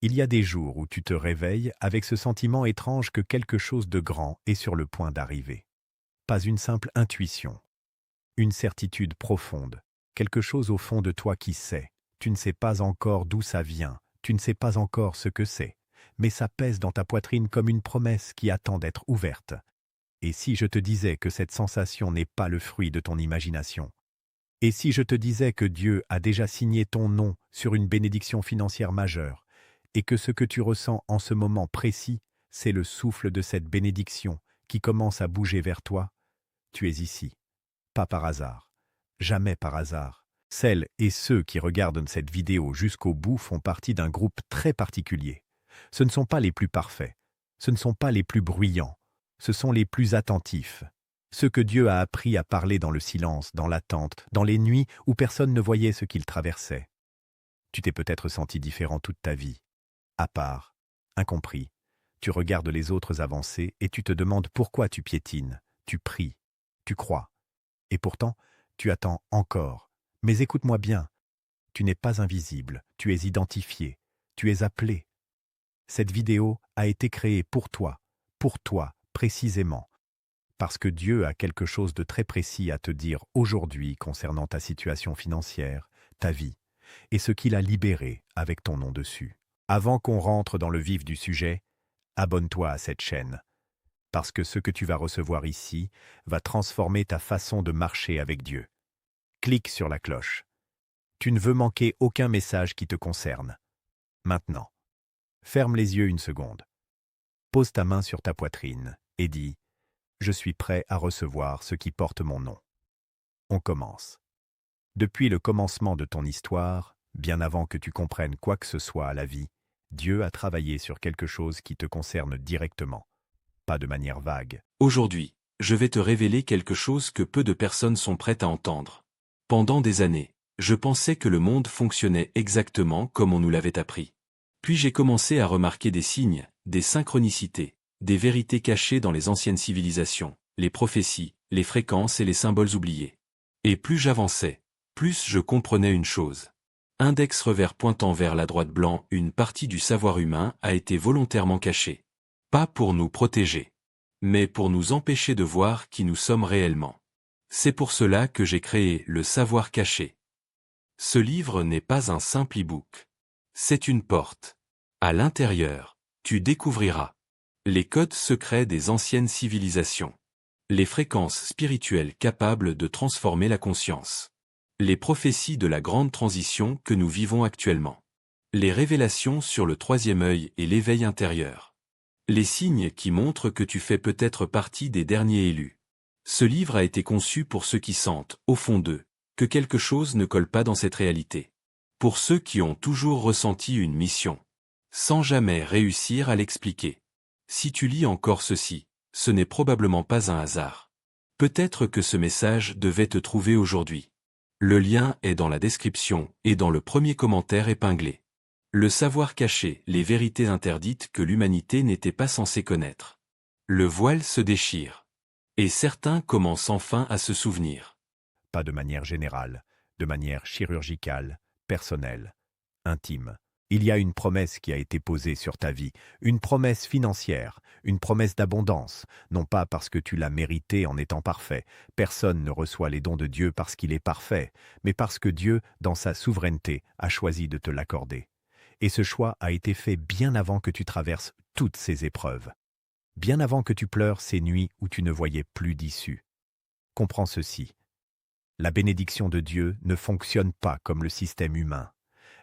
Il y a des jours où tu te réveilles avec ce sentiment étrange que quelque chose de grand est sur le point d'arriver. Pas une simple intuition, une certitude profonde, quelque chose au fond de toi qui sait. Tu ne sais pas encore d'où ça vient, tu ne sais pas encore ce que c'est, mais ça pèse dans ta poitrine comme une promesse qui attend d'être ouverte. Et si je te disais que cette sensation n'est pas le fruit de ton imagination? Et si je te disais que Dieu a déjà signé ton nom sur une bénédiction financière majeure, et que ce que tu ressens en ce moment précis, c'est le souffle de cette bénédiction qui commence à bouger vers toi? Tu es ici, pas par hasard, jamais par hasard. Celles et ceux qui regardent cette vidéo jusqu'au bout font partie d'un groupe très particulier. Ce ne sont pas les plus parfaits, ce ne sont pas les plus bruyants, ce sont les plus attentifs. Ceux que Dieu a appris à parler dans le silence, dans l'attente, dans les nuits où personne ne voyait ce qu'ils traversaient. Tu t'es peut-être senti différent toute ta vie, à part, incompris. Tu regardes les autres avancer et tu te demandes pourquoi tu piétines, tu pries, tu crois. Et pourtant, tu attends encore. Mais écoute-moi bien, tu n'es pas invisible, tu es identifié, tu es appelé. Cette vidéo a été créée pour toi précisément. Parce que Dieu a quelque chose de très précis à te dire aujourd'hui concernant ta situation financière, ta vie, et ce qu'il a libéré avec ton nom dessus. Avant qu'on rentre dans le vif du sujet, abonne-toi à cette chaîne, parce que ce que tu vas recevoir ici va transformer ta façon de marcher avec Dieu. Clique sur la cloche. Tu ne veux manquer aucun message qui te concerne. Maintenant, ferme les yeux une seconde. Pose ta main sur ta poitrine et dis « Je suis prêt à recevoir ce qui porte mon nom ». On commence. Depuis le commencement de ton histoire, bien avant que tu comprennes quoi que ce soit à la vie, Dieu a travaillé sur quelque chose qui te concerne directement, pas de manière vague. Aujourd'hui, je vais te révéler quelque chose que peu de personnes sont prêtes à entendre. Pendant des années, je pensais que le monde fonctionnait exactement comme on nous l'avait appris. Puis j'ai commencé à remarquer des signes, des synchronicités, des vérités cachées dans les anciennes civilisations, les prophéties, les fréquences et les symboles oubliés. Et plus j'avançais, plus je comprenais une chose. Index revers pointant vers la droite blanc, une partie du savoir humain a été volontairement cachée. Pas pour nous protéger, mais pour nous empêcher de voir qui nous sommes réellement. C'est pour cela que j'ai créé le savoir caché. Ce livre n'est pas un simple e-book. C'est une porte. À l'intérieur, tu découvriras les codes secrets des anciennes civilisations, les fréquences spirituelles capables de transformer la conscience, les prophéties de la grande transition que nous vivons actuellement, les révélations sur le troisième œil et l'éveil intérieur, les signes qui montrent que tu fais peut-être partie des derniers élus. Ce livre a été conçu pour ceux qui sentent, au fond d'eux, que quelque chose ne colle pas dans cette réalité. Pour ceux qui ont toujours ressenti une mission, sans jamais réussir à l'expliquer. Si tu lis encore ceci, ce n'est probablement pas un hasard. Peut-être que ce message devait te trouver aujourd'hui. Le lien est dans la description et dans le premier commentaire épinglé. Le savoir caché, les vérités interdites que l'humanité n'était pas censée connaître. Le voile se déchire. Et certains commencent enfin à se souvenir. Pas de manière générale, de manière chirurgicale, personnelle, intime. Il y a une promesse qui a été posée sur ta vie, une promesse financière, une promesse d'abondance, non pas parce que tu l'as méritée en étant parfait. Personne ne reçoit les dons de Dieu parce qu'il est parfait, mais parce que Dieu, dans sa souveraineté, a choisi de te l'accorder. Et ce choix a été fait bien avant que tu traverses toutes ces épreuves, bien avant que tu pleures ces nuits où tu ne voyais plus d'issue. Comprends ceci. La bénédiction de Dieu ne fonctionne pas comme le système humain.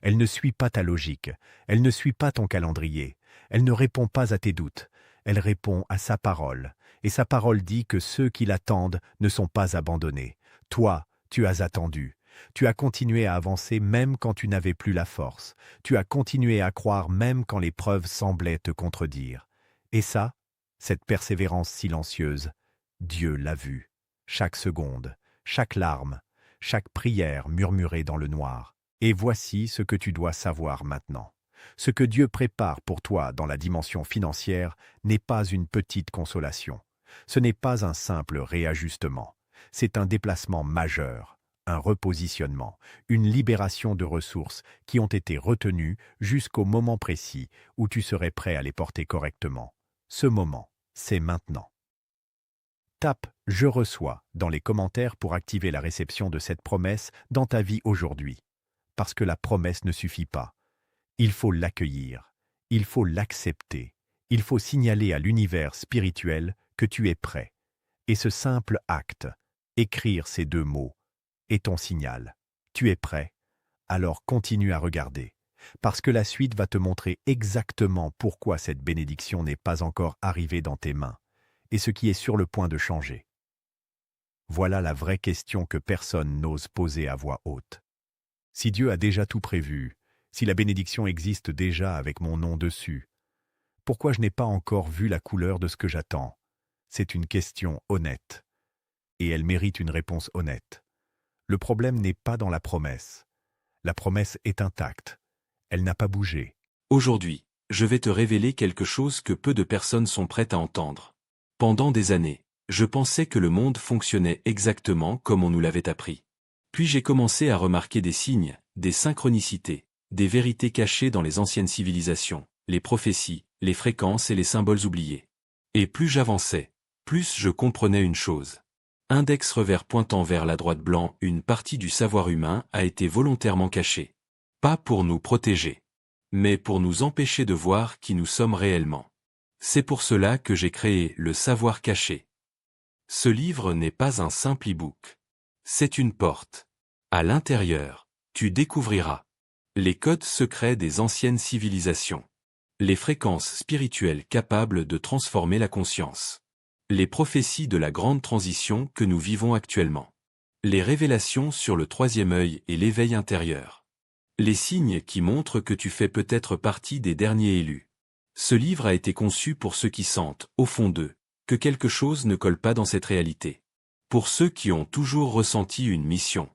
Elle ne suit pas ta logique, elle ne suit pas ton calendrier, elle ne répond pas à tes doutes, elle répond à sa parole. Et sa parole dit que ceux qui l'attendent ne sont pas abandonnés. Toi, tu as attendu. Tu as continué à avancer même quand tu n'avais plus la force. Tu as continué à croire même quand les preuves semblaient te contredire. Et ça, cette persévérance silencieuse, Dieu l'a vue. Chaque seconde, chaque larme, chaque prière murmurée dans le noir. Et voici ce que tu dois savoir maintenant. Ce que Dieu prépare pour toi dans la dimension financière n'est pas une petite consolation. Ce n'est pas un simple réajustement. C'est un déplacement majeur, un repositionnement, une libération de ressources qui ont été retenues jusqu'au moment précis où tu serais prêt à les porter correctement. Ce moment, c'est maintenant. Tape « Je reçois » dans les commentaires pour activer la réception de cette promesse dans ta vie aujourd'hui. Parce que la promesse ne suffit pas. Il faut l'accueillir, il faut l'accepter, il faut signaler à l'univers spirituel que tu es prêt. Et ce simple acte, écrire ces 2 mots, est ton signal. Tu es prêt? Alors continue à regarder, parce que la suite va te montrer exactement pourquoi cette bénédiction n'est pas encore arrivée dans tes mains, et ce qui est sur le point de changer. Voilà la vraie question que personne n'ose poser à voix haute. Si Dieu a déjà tout prévu, si la bénédiction existe déjà avec mon nom dessus, pourquoi je n'ai pas encore vu la couleur de ce que j'attends? C'est une question honnête, et elle mérite une réponse honnête. Le problème n'est pas dans la promesse. La promesse est intacte. Elle n'a pas bougé. Aujourd'hui, je vais te révéler quelque chose que peu de personnes sont prêtes à entendre. Pendant des années, je pensais que le monde fonctionnait exactement comme on nous l'avait appris. Puis j'ai commencé à remarquer des signes, des synchronicités, des vérités cachées dans les anciennes civilisations, les prophéties, les fréquences et les symboles oubliés. Et plus j'avançais, plus je comprenais une chose. Index revers pointant vers la droite blanc, une partie du savoir humain a été volontairement cachée. Pas pour nous protéger, mais pour nous empêcher de voir qui nous sommes réellement. C'est pour cela que j'ai créé le savoir caché. Ce livre n'est pas un simple e-book. C'est une porte. À l'intérieur, tu découvriras les codes secrets des anciennes civilisations, les fréquences spirituelles capables de transformer la conscience, les prophéties de la grande transition que nous vivons actuellement, les révélations sur le 3e œil et l'éveil intérieur, les signes qui montrent que tu fais peut-être partie des derniers élus. Ce livre a été conçu pour ceux qui sentent, au fond d'eux, que quelque chose ne colle pas dans cette réalité. Pour ceux qui ont toujours ressenti une mission,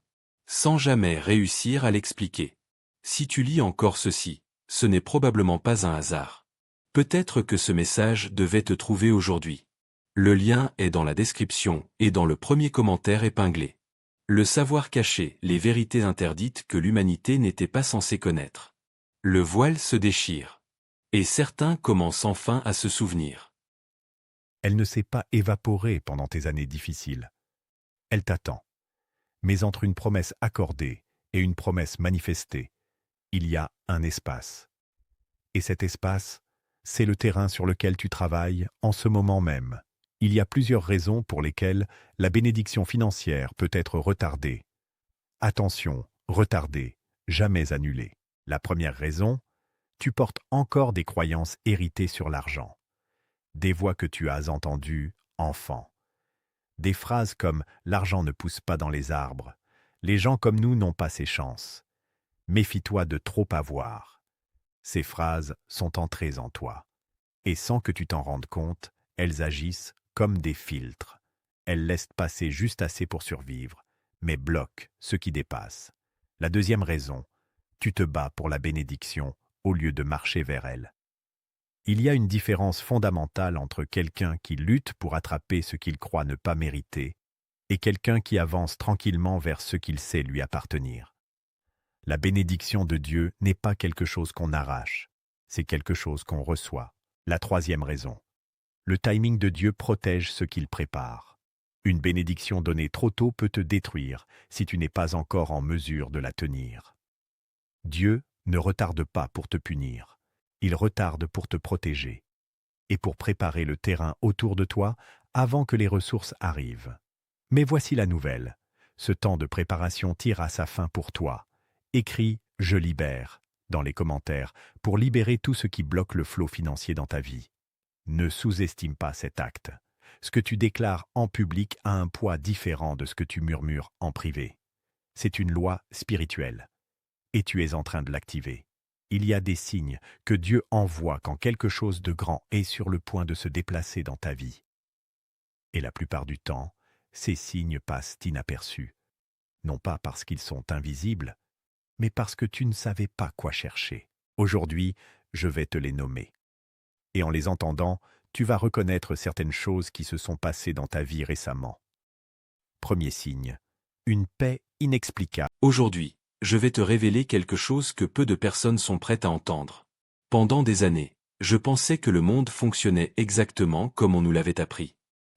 sans jamais réussir à l'expliquer. Si tu lis encore ceci, ce n'est probablement pas un hasard. Peut-être que ce message devait te trouver aujourd'hui. Le lien est dans la description et dans le premier commentaire épinglé. Le savoir caché, les vérités interdites que l'humanité n'était pas censée connaître. Le voile se déchire. Et certains commencent enfin à se souvenir. Elle ne s'est pas évaporée pendant tes années difficiles. Elle t'attend. Mais entre une promesse accordée et une promesse manifestée, il y a un espace. Et cet espace, c'est le terrain sur lequel tu travailles en ce moment même. Il y a plusieurs raisons pour lesquelles la bénédiction financière peut être retardée. Attention, retardée, jamais annulée. La première raison, tu portes encore des croyances héritées sur l'argent. Des voix que tu as entendues enfant. Des phrases comme « l'argent ne pousse pas dans les arbres »,« les gens comme nous n'ont pas ces chances »,« méfie-toi de trop avoir ». Ces phrases sont entrées en toi. Et sans que tu t'en rendes compte, elles agissent comme des filtres. Elles laissent passer juste assez pour survivre, mais bloquent ce qui dépasse. La deuxième raison, tu te bats pour la bénédiction au lieu de marcher vers elle. Il y a une différence fondamentale entre quelqu'un qui lutte pour attraper ce qu'il croit ne pas mériter et quelqu'un qui avance tranquillement vers ce qu'il sait lui appartenir. La bénédiction de Dieu n'est pas quelque chose qu'on arrache, c'est quelque chose qu'on reçoit. La troisième raison, le timing de Dieu protège ce qu'il prépare. Une bénédiction donnée trop tôt peut te détruire si tu n'es pas encore en mesure de la tenir. Dieu ne retarde pas pour te punir. Il retarde pour te protéger et pour préparer le terrain autour de toi avant que les ressources arrivent. Mais voici la nouvelle. Ce temps de préparation tire à sa fin pour toi. Écris « Je libère » dans les commentaires pour libérer tout ce qui bloque le flot financier dans ta vie. Ne sous-estime pas cet acte. Ce que tu déclares en public a un poids différent de ce que tu murmures en privé. C'est une loi spirituelle. Et tu es en train de l'activer. Il y a des signes que Dieu envoie quand quelque chose de grand est sur le point de se déplacer dans ta vie. Et la plupart du temps, ces signes passent inaperçus. Non pas parce qu'ils sont invisibles, mais parce que tu ne savais pas quoi chercher. Aujourd'hui, je vais te les nommer. Et en les entendant, tu vas reconnaître certaines choses qui se sont passées dans ta vie récemment. Premier signe, Une paix inexplicable. Aujourd'hui, je vais te révéler quelque chose que peu de personnes sont prêtes à entendre. Pendant des années, je pensais que le monde fonctionnait exactement comme on nous l'avait appris.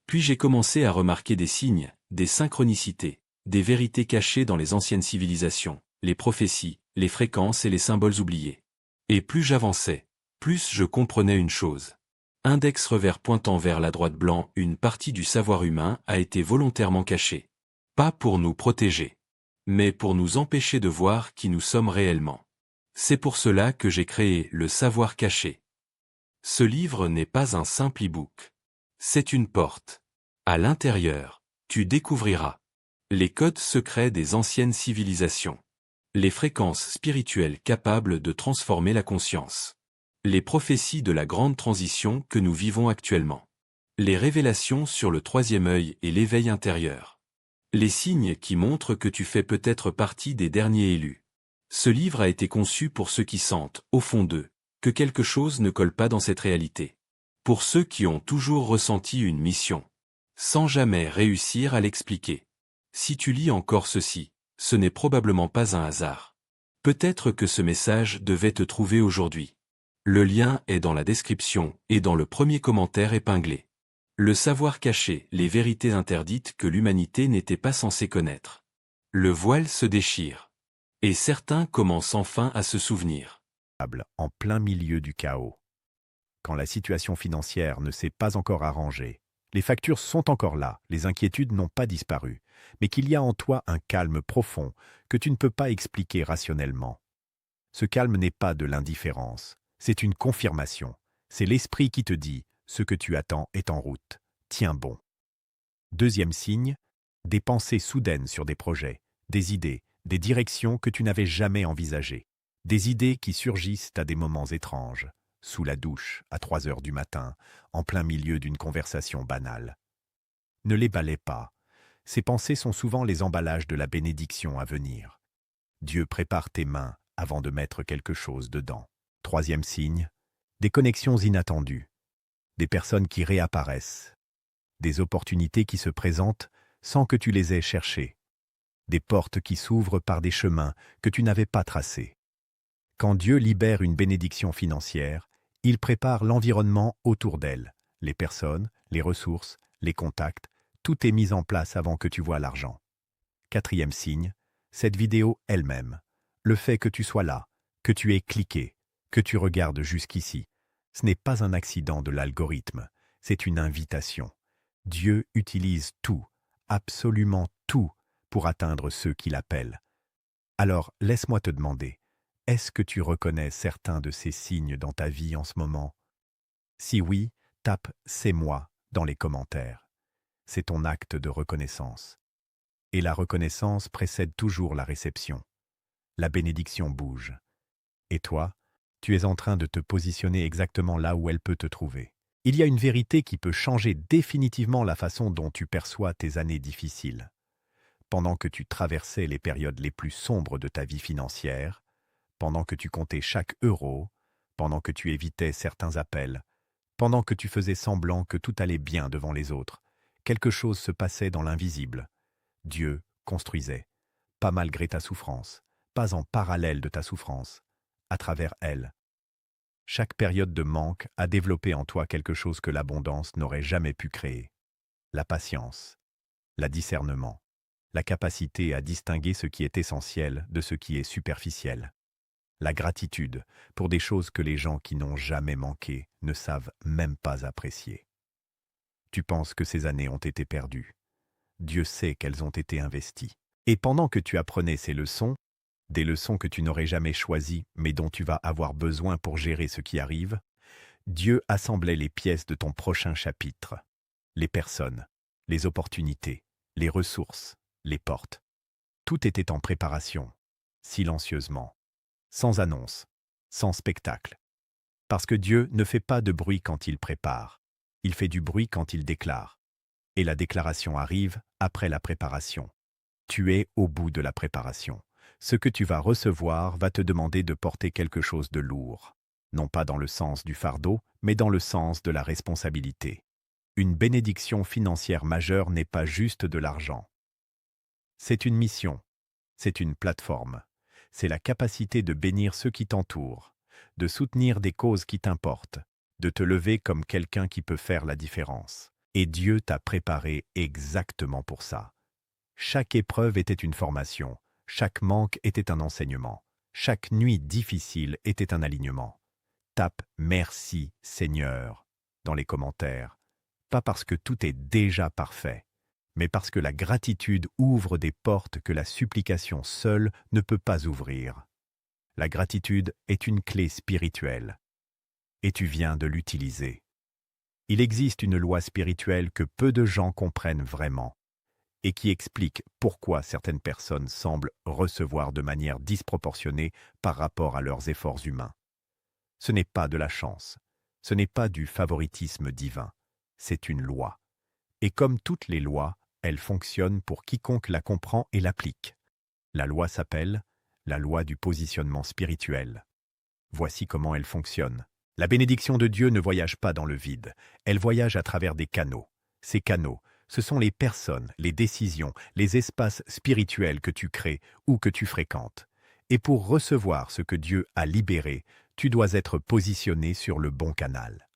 Puis j'ai commencé à remarquer des signes, des synchronicités, des vérités cachées dans les anciennes civilisations, les prophéties, les fréquences et les symboles oubliés. Et plus j'avançais, plus je comprenais une chose. Index revers pointant vers la droite blanc, une partie du savoir humain a été volontairement cachée. Pas pour nous protéger, mais pour nous empêcher de voir qui nous sommes réellement. C'est pour cela que j'ai créé le savoir caché. Ce livre n'est pas un simple e-book. C'est une porte. À l'intérieur, tu découvriras les codes secrets des anciennes civilisations, les fréquences spirituelles capables de transformer la conscience, les prophéties de la grande transition que nous vivons actuellement, les révélations sur le troisième œil et l'éveil intérieur, les signes qui montrent que tu fais peut-être partie des derniers élus. Ce livre a été conçu pour ceux qui sentent, au fond d'eux, que quelque chose ne colle pas dans cette réalité. Pour ceux qui ont toujours ressenti une mission, sans jamais réussir à l'expliquer. Si tu lis encore ceci, ce n'est probablement pas un hasard. Peut-être que ce message devait te trouver aujourd'hui. Le lien est dans la description et dans le premier commentaire épinglé. Le savoir caché, les vérités interdites que l'humanité n'était pas censée connaître. Le voile se déchire. Et certains commencent enfin à se souvenir. En plein milieu du chaos. Quand la situation financière ne s'est pas encore arrangée, les factures sont encore là, les inquiétudes n'ont pas disparu, mais qu'il y a en toi un calme profond que tu ne peux pas expliquer rationnellement. Ce calme n'est pas de l'indifférence, c'est une confirmation. C'est l'esprit qui te dit « ce que tu attends est en route, tiens bon ». Deuxième signe, des pensées soudaines sur des projets, des idées, des directions que tu n'avais jamais envisagées. Des idées qui surgissent à des moments étranges, sous la douche, à 3 heures du matin, en plein milieu d'une conversation banale. Ne les balaie pas. Ces pensées sont souvent les emballages de la bénédiction à venir. Dieu prépare tes mains avant de mettre quelque chose dedans. Troisième signe, des connexions inattendues, des personnes qui réapparaissent, des opportunités qui se présentent sans que tu les aies cherchées, des portes qui s'ouvrent par des chemins que tu n'avais pas tracés. Quand Dieu libère une bénédiction financière, il prépare l'environnement autour d'elle, les personnes, les ressources, les contacts, tout est mis en place avant que tu vois l'argent. Quatrième signe, cette vidéo elle-même, le fait que tu sois là, que tu aies cliqué, que tu regardes jusqu'ici, ce n'est pas un accident de l'algorithme, c'est une invitation. Dieu utilise tout, absolument tout, pour atteindre ceux qui l'appellent. Alors, laisse-moi te demander, est-ce que tu reconnais certains de ces signes dans ta vie en ce moment? Si oui, tape « C'est moi » dans les commentaires. C'est ton acte de reconnaissance. Et la reconnaissance précède toujours la réception. La bénédiction bouge. Et toi, tu es en train de te positionner exactement là où elle peut te trouver. Il y a une vérité qui peut changer définitivement la façon dont tu perçois tes années difficiles. Pendant que tu traversais les périodes les plus sombres de ta vie financière, pendant que tu comptais chaque euro, pendant que tu évitais certains appels, pendant que tu faisais semblant que tout allait bien devant les autres, quelque chose se passait dans l'invisible. Dieu construisait, pas malgré ta souffrance, pas en parallèle de ta souffrance, à travers elle. Chaque période de manque a développé en toi quelque chose que l'abondance n'aurait jamais pu créer. La patience, le discernement, la capacité à distinguer ce qui est essentiel de ce qui est superficiel. La gratitude pour des choses que les gens qui n'ont jamais manqué ne savent même pas apprécier. Tu penses que ces années ont été perdues. Dieu sait qu'elles ont été investies. Et pendant que tu apprenais ces leçons, des leçons que tu n'aurais jamais choisies mais dont tu vas avoir besoin pour gérer ce qui arrive, Dieu assemblait les pièces de ton prochain chapitre. Les personnes, les opportunités, les ressources, les portes. Tout était en préparation, silencieusement, sans annonce, sans spectacle. Parce que Dieu ne fait pas de bruit quand il prépare, il fait du bruit quand il déclare. Et la déclaration arrive après la préparation. Tu es au bout de la préparation. Ce que tu vas recevoir va te demander de porter quelque chose de lourd. Non pas dans le sens du fardeau, mais dans le sens de la responsabilité. Une bénédiction financière majeure n'est pas juste de l'argent. C'est une mission, c'est une plateforme. C'est la capacité de bénir ceux qui t'entourent, de soutenir des causes qui t'importent, de te lever comme quelqu'un qui peut faire la différence. Et Dieu t'a préparé exactement pour ça. Chaque épreuve était une formation, chaque manque était un enseignement, chaque nuit difficile était un alignement. Tape «Merci Seigneur» dans les commentaires, pas parce que tout est déjà parfait, mais parce que la gratitude ouvre des portes que la supplication seule ne peut pas ouvrir. La gratitude est une clé spirituelle, et tu viens de l'utiliser. Il existe une loi spirituelle que peu de gens comprennent vraiment, et qui explique pourquoi certaines personnes semblent recevoir de manière disproportionnée par rapport à leurs efforts humains. Ce n'est pas de la chance, ce n'est pas du favoritisme divin, c'est une loi. Et comme toutes les lois, elle fonctionne pour quiconque la comprend et l'applique. La loi s'appelle la loi du positionnement spirituel. Voici comment elle fonctionne. La bénédiction de Dieu ne voyage pas dans le vide, elle voyage à travers des canaux. Ces canaux, ce sont les personnes, les décisions, les espaces spirituels que tu crées ou que tu fréquentes. Et pour recevoir ce que Dieu a libéré, tu dois être positionné sur le bon canal.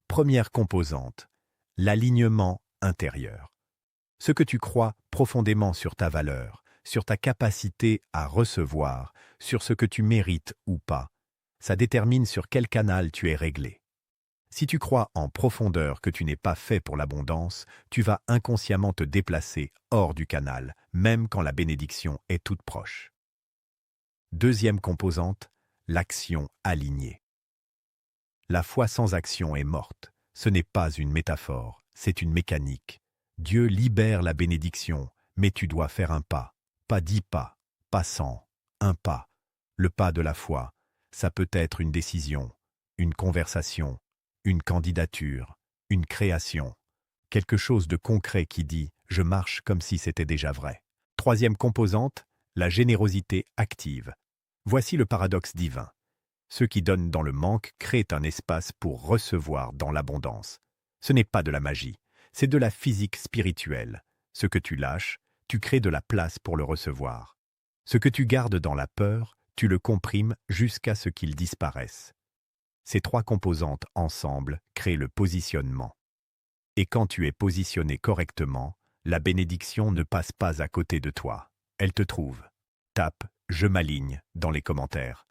Première composante, l'alignement intérieur. Ce que tu crois profondément sur ta valeur, sur ta capacité à recevoir, sur ce que tu mérites ou pas, ça détermine sur quel canal tu es réglé. Si tu crois en profondeur que tu n'es pas fait pour l'abondance, tu vas inconsciemment te déplacer hors du canal, même quand la bénédiction est toute proche. Deuxième composante, l'action alignée. La foi sans action est morte. Ce n'est pas une métaphore, c'est une mécanique. Dieu libère la bénédiction, mais tu dois faire un pas. Pas 10 pas, pas 100, un pas. Le pas de la foi, ça peut être une décision, une conversation, une candidature, une création. Quelque chose de concret qui dit « je marche comme si c'était déjà vrai ». Troisième composante, la générosité active. Voici le paradoxe divin. Ceux qui donnent dans le manque créent un espace pour recevoir dans l'abondance. Ce n'est pas de la magie, c'est de la physique spirituelle. Ce que tu lâches, tu crées de la place pour le recevoir. Ce que tu gardes dans la peur, tu le comprimes jusqu'à ce qu'il disparaisse. Ces trois composantes ensemble créent le positionnement. Et quand tu es positionné correctement, la bénédiction ne passe pas à côté de toi. Elle te trouve. Tape « Je m'aligne » dans les commentaires.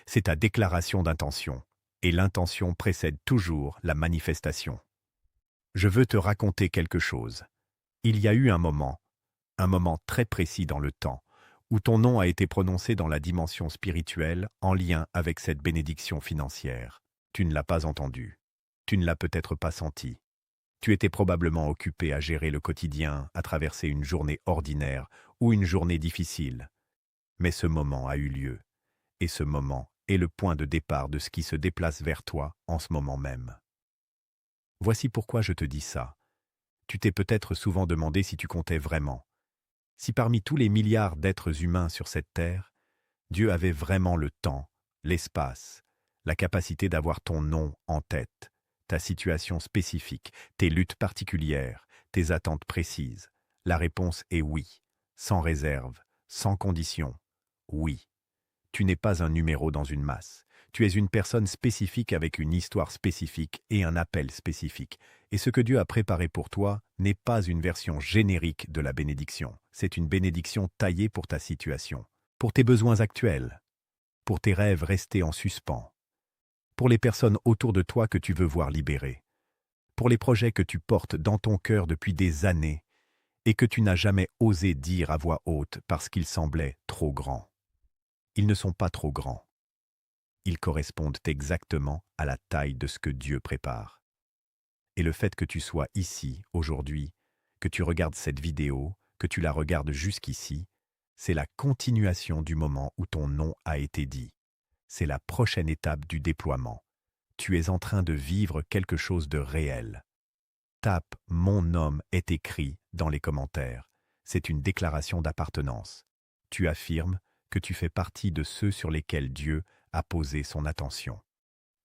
C'est ta déclaration d'intention, et l'intention précède toujours la manifestation. Je veux te raconter quelque chose. Il y a eu un moment très précis dans le temps, où ton nom a été prononcé dans la dimension spirituelle en lien avec cette bénédiction financière. Tu ne l'as pas entendu. Tu ne l'as peut-être pas senti. Tu étais probablement occupé à gérer le quotidien, à traverser une journée ordinaire ou une journée difficile. Mais ce moment a eu lieu. Et ce moment est le point de départ de ce qui se déplace vers toi en ce moment même. Voici pourquoi je te dis ça. Tu t'es peut-être souvent demandé si tu comptais vraiment. Si parmi tous les milliards d'êtres humains sur cette terre, Dieu avait vraiment le temps, l'espace, la capacité d'avoir ton nom en tête, ta situation spécifique, tes luttes particulières, tes attentes précises. La réponse est oui, sans réserve, sans condition. Oui. Tu n'es pas un numéro dans une masse. Tu es une personne spécifique avec une histoire spécifique et un appel spécifique. Et ce que Dieu a préparé pour toi n'est pas une version générique de la bénédiction. C'est une bénédiction taillée pour ta situation, pour tes besoins actuels, pour tes rêves restés en suspens, pour les personnes autour de toi que tu veux voir libérées, pour les projets que tu portes dans ton cœur depuis des années et que tu n'as jamais osé dire à voix haute parce qu'ils semblaient trop grands. Ils ne sont pas trop grands. Ils correspondent exactement à la taille de ce que Dieu prépare. Et le fait que tu sois ici, aujourd'hui, que tu regardes cette vidéo, que tu la regardes jusqu'ici, c'est la continuation du moment où ton nom a été dit. C'est la prochaine étape du déploiement. Tu es en train de vivre quelque chose de réel. Tape « Mon nom est écrit » dans les commentaires. C'est une déclaration d'appartenance. Tu affirmes que tu fais partie de ceux sur lesquels Dieu a posé son attention.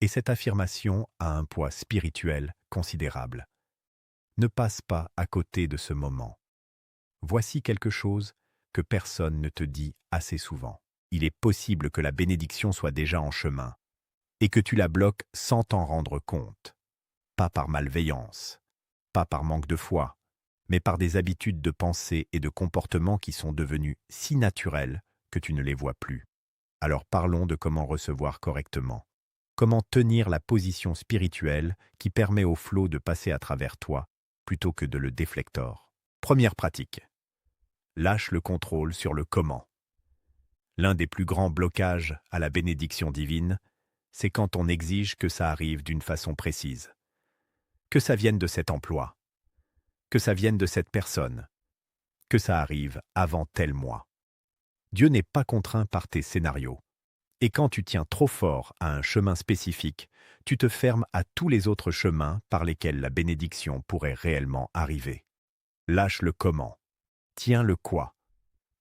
Et cette affirmation a un poids spirituel considérable. Ne passe pas à côté de ce moment. Voici quelque chose que personne ne te dit assez souvent. Il est possible que la bénédiction soit déjà en chemin et que tu la bloques sans t'en rendre compte. Pas par malveillance, pas par manque de foi, mais par des habitudes de pensée et de comportement qui sont devenues si naturelles que tu ne les vois plus. Alors parlons de comment recevoir correctement. Comment tenir la position spirituelle qui permet au flot de passer à travers toi plutôt que de le déflector. Première pratique. Lâche le contrôle sur le comment. L'un des plus grands blocages à la bénédiction divine, c'est quand on exige que ça arrive d'une façon précise. Que ça vienne de cet emploi. Que ça vienne de cette personne. Que ça arrive avant tel mois. Dieu n'est pas contraint par tes scénarios. Et quand tu tiens trop fort à un chemin spécifique, tu te fermes à tous les autres chemins par lesquels la bénédiction pourrait réellement arriver. Lâche le comment. Tiens le quoi.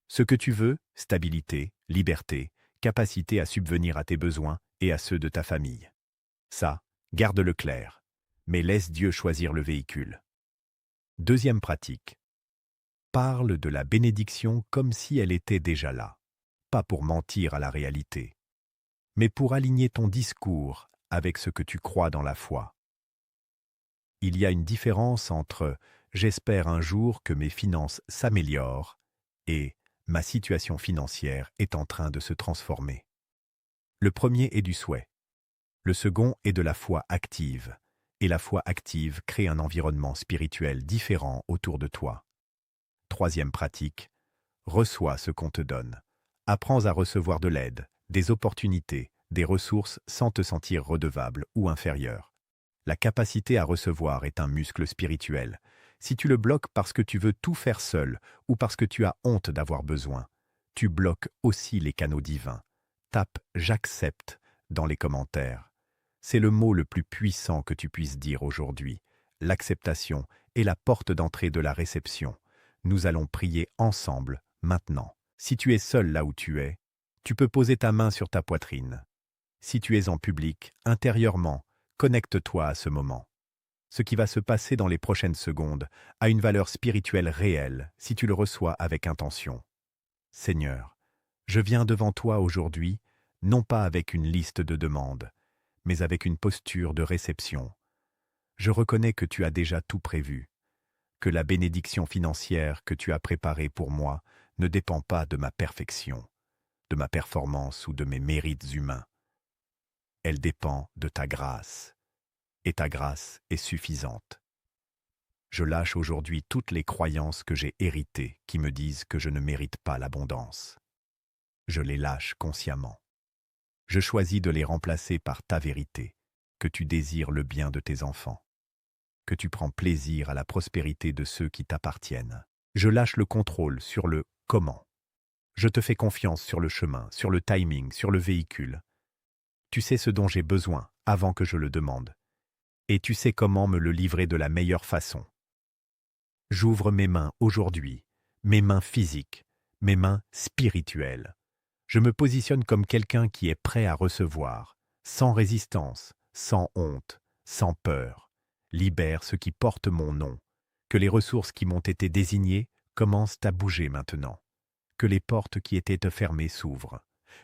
Ce que tu veux, stabilité, liberté, capacité à subvenir à tes besoins et à ceux de ta famille. Ça, garde-le clair, mais laisse Dieu choisir le véhicule. Deuxième pratique. Parle de la bénédiction comme si elle était déjà là, pas pour mentir à la réalité, mais pour aligner ton discours avec ce que tu crois dans la foi. Il y a une différence entre « j'espère un jour que mes finances s'améliorent » et « ma situation financière est en train de se transformer ». Le premier est du souhait. Le second est de la foi active, et la foi active crée un environnement spirituel différent autour de toi. Troisième pratique, reçois ce qu'on te donne. Apprends à recevoir de l'aide, des opportunités, des ressources sans te sentir redevable ou inférieur. La capacité à recevoir est un muscle spirituel. Si tu le bloques parce que tu veux tout faire seul ou parce que tu as honte d'avoir besoin, tu bloques aussi les canaux divins. Tape « j'accepte » dans les commentaires. C'est le mot le plus puissant que tu puisses dire aujourd'hui. L'acceptation est la porte d'entrée de la réception. Nous allons prier ensemble, maintenant. Si tu es seul là où tu es, tu peux poser ta main sur ta poitrine. Si tu es en public, intérieurement, connecte-toi à ce moment. Ce qui va se passer dans les prochaines secondes a une valeur spirituelle réelle si tu le reçois avec intention. Seigneur, je viens devant toi aujourd'hui, non pas avec une liste de demandes, mais avec une posture de réception. Je reconnais que tu as déjà tout prévu, que la bénédiction financière que tu as préparée pour moi ne dépend pas de ma perfection, de ma performance ou de mes mérites humains. Elle dépend de ta grâce, et ta grâce est suffisante. Je lâche aujourd'hui toutes les croyances que j'ai héritées qui me disent que je ne mérite pas l'abondance. Je les lâche consciemment. Je choisis de les remplacer par ta vérité, que tu désires le bien de tes enfants, que tu prends plaisir à la prospérité de ceux qui t'appartiennent. Je lâche le contrôle sur le « comment ». Je te fais confiance sur le chemin, sur le timing, sur le véhicule. Tu sais ce dont j'ai besoin avant que je le demande, et tu sais comment me le livrer de la meilleure façon. J'ouvre mes mains aujourd'hui, mes mains physiques, mes mains spirituelles. Je me positionne comme quelqu'un qui est prêt à recevoir, sans résistance, sans honte, sans peur. Libère ce qui porte mon nom, que les ressources qui m'ont été désignées commencent à bouger maintenant, que les portes qui étaient fermées s'ouvrent,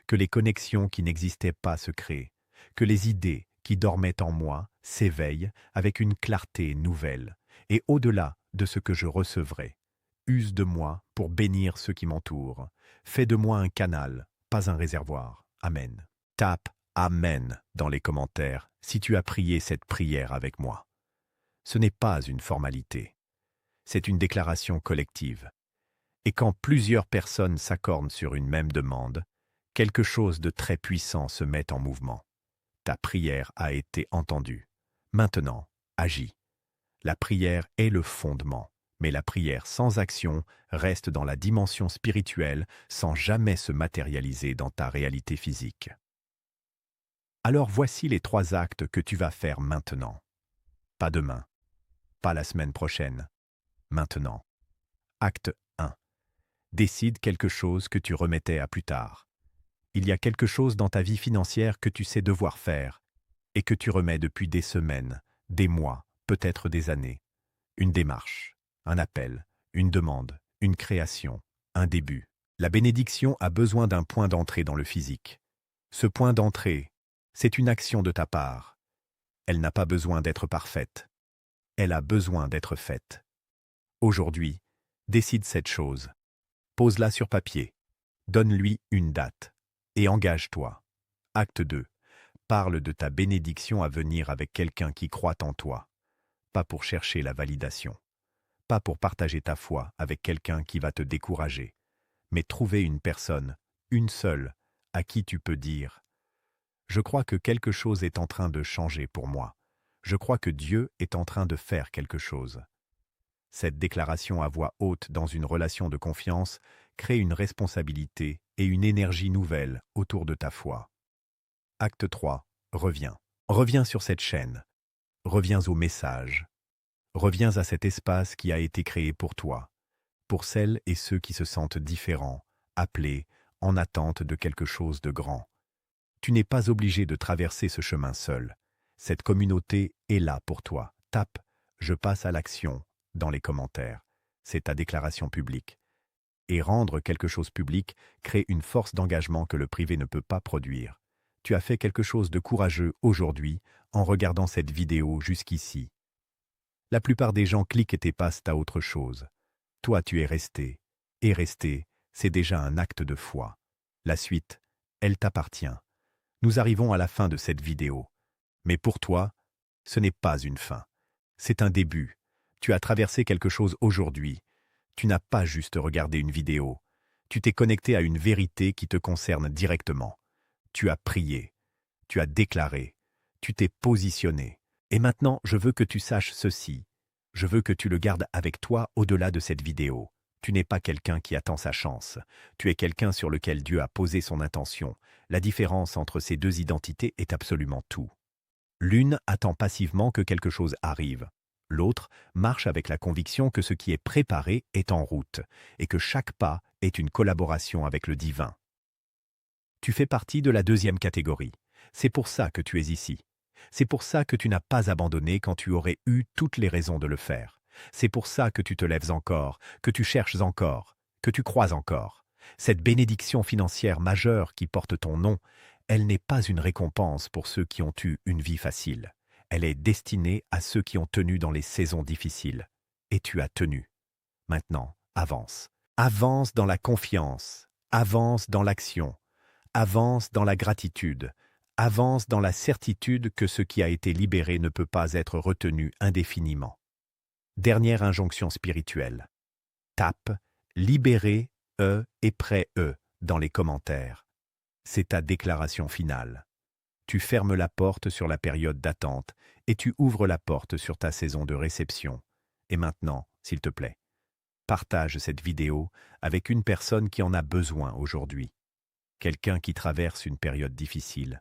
que les connexions qui n'existaient pas se créent, que les idées qui dormaient en moi s'éveillent avec une clarté nouvelle, et au-delà de ce que je recevrai. Use de moi pour bénir ceux qui m'entourent. Fais de moi un canal, pas un réservoir. Amen. Tape « Amen » dans les commentaires si tu as prié cette prière avec moi. Ce n'est pas une formalité. C'est une déclaration collective. Et quand plusieurs personnes s'accordent sur une même demande, quelque chose de très puissant se met en mouvement. Ta prière a été entendue. Maintenant, agis. La prière est le fondement, mais la prière sans action reste dans la dimension spirituelle sans jamais se matérialiser dans ta réalité physique. Alors voici les 3 actes que tu vas faire maintenant. Pas demain, pas la semaine prochaine, maintenant. Acte 1. Décide quelque chose que tu remettais à plus tard. Il y a quelque chose dans ta vie financière que tu sais devoir faire et que tu remets depuis des semaines, des mois, peut-être des années. Une démarche, un appel, une demande, une création, un début. La bénédiction a besoin d'un point d'entrée dans le physique. Ce point d'entrée, c'est une action de ta part. Elle n'a pas besoin d'être parfaite. Elle a besoin d'être faite. Aujourd'hui, décide cette chose. Pose-la sur papier. Donne-lui une date. Et engage-toi. Acte 2. Parle de ta bénédiction à venir avec quelqu'un qui croit en toi. Pas pour chercher la validation. Pas pour partager ta foi avec quelqu'un qui va te décourager. Mais trouver une personne, une seule, à qui tu peux dire « Je crois que quelque chose est en train de changer pour moi. Je crois que Dieu est en train de faire quelque chose. » Cette déclaration à voix haute dans une relation de confiance crée une responsabilité et une énergie nouvelle autour de ta foi. Acte 3. Reviens. Reviens sur cette chaîne. Reviens au message. Reviens à cet espace qui a été créé pour toi, pour celles et ceux qui se sentent différents, appelés, en attente de quelque chose de grand. Tu n'es pas obligé de traverser ce chemin seul. Cette communauté est là pour toi. Tape « Je passe à l'action » dans les commentaires. C'est ta déclaration publique. Et rendre quelque chose public crée une force d'engagement que le privé ne peut pas produire. Tu as fait quelque chose de courageux aujourd'hui en regardant cette vidéo jusqu'ici. La plupart des gens cliquent et passent à autre chose. Toi, tu es resté. Et rester, c'est déjà un acte de foi. La suite, elle t'appartient. Nous arrivons à la fin de cette vidéo. Mais pour toi, ce n'est pas une fin. C'est un début. Tu as traversé quelque chose aujourd'hui. Tu n'as pas juste regardé une vidéo. Tu t'es connecté à une vérité qui te concerne directement. Tu as prié. Tu as déclaré. Tu t'es positionné. Et maintenant, je veux que tu saches ceci. Je veux que tu le gardes avec toi au-delà de cette vidéo. Tu n'es pas quelqu'un qui attend sa chance. Tu es quelqu'un sur lequel Dieu a posé son intention. La différence entre ces deux identités est absolument tout. L'une attend passivement que quelque chose arrive. L'autre marche avec la conviction que ce qui est préparé est en route et que chaque pas est une collaboration avec le divin. Tu fais partie de la deuxième catégorie. C'est pour ça que tu es ici. C'est pour ça que tu n'as pas abandonné quand tu aurais eu toutes les raisons de le faire. C'est pour ça que tu te lèves encore, que tu cherches encore, que tu crois encore. Cette bénédiction financière majeure qui porte ton nom, elle n'est pas une récompense pour ceux qui ont eu une vie facile. Elle est destinée à ceux qui ont tenu dans les saisons difficiles. Et tu as tenu. Maintenant, avance. Avance dans la confiance. Avance dans l'action. Avance dans la gratitude. Avance dans la certitude que ce qui a été libéré ne peut pas être retenu indéfiniment. Dernière injonction spirituelle. Tape « Libéré, et prêt, dans les commentaires. C'est ta déclaration finale. Tu fermes la porte sur la période d'attente et tu ouvres la porte sur ta saison de réception. Et maintenant, s'il te plaît, partage cette vidéo avec une personne qui en a besoin aujourd'hui. Quelqu'un qui traverse une période difficile.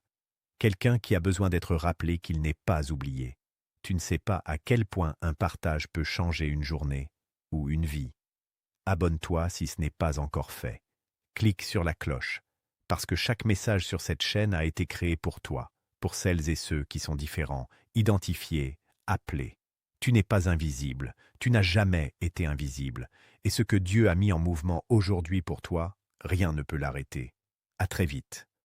Quelqu'un qui a besoin d'être rappelé qu'il n'est pas oublié. Tu ne sais pas à quel point un partage peut changer une journée ou une vie. Abonne-toi si ce n'est pas encore fait. Clique sur la cloche, parce que chaque message sur cette chaîne a été créé pour toi, pour celles et ceux qui sont différents, identifiés, appelés. Tu n'es pas invisible, tu n'as jamais été invisible, et ce que Dieu a mis en mouvement aujourd'hui pour toi, rien ne peut l'arrêter. À très vite.